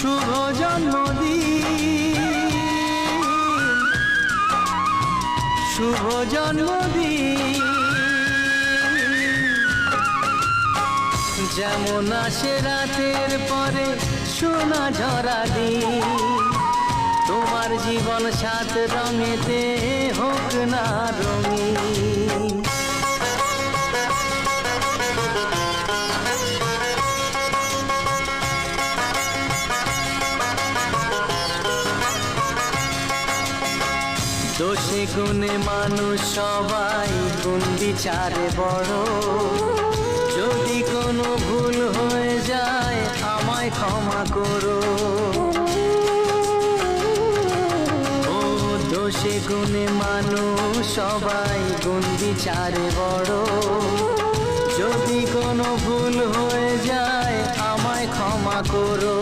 শুভ জন্মদিন, শুভ জন্মদিন। যেমন আসে রাতের পরে সোনা ঝরা দিন, তোমার জীবন সাত রঙেতে হোক না রঙিন। দোষে গুণে মানুষ সবাই, গুণ বিচারে বড়। যদি কোনো ভুল হয়ে যায় আমায় ক্ষমা করো। ও দোষে গুণে মানুষ সবাই, গুণ বিচারে বড়। যদি কোনো ভুল হয়ে যায় আমায় ক্ষমা করো।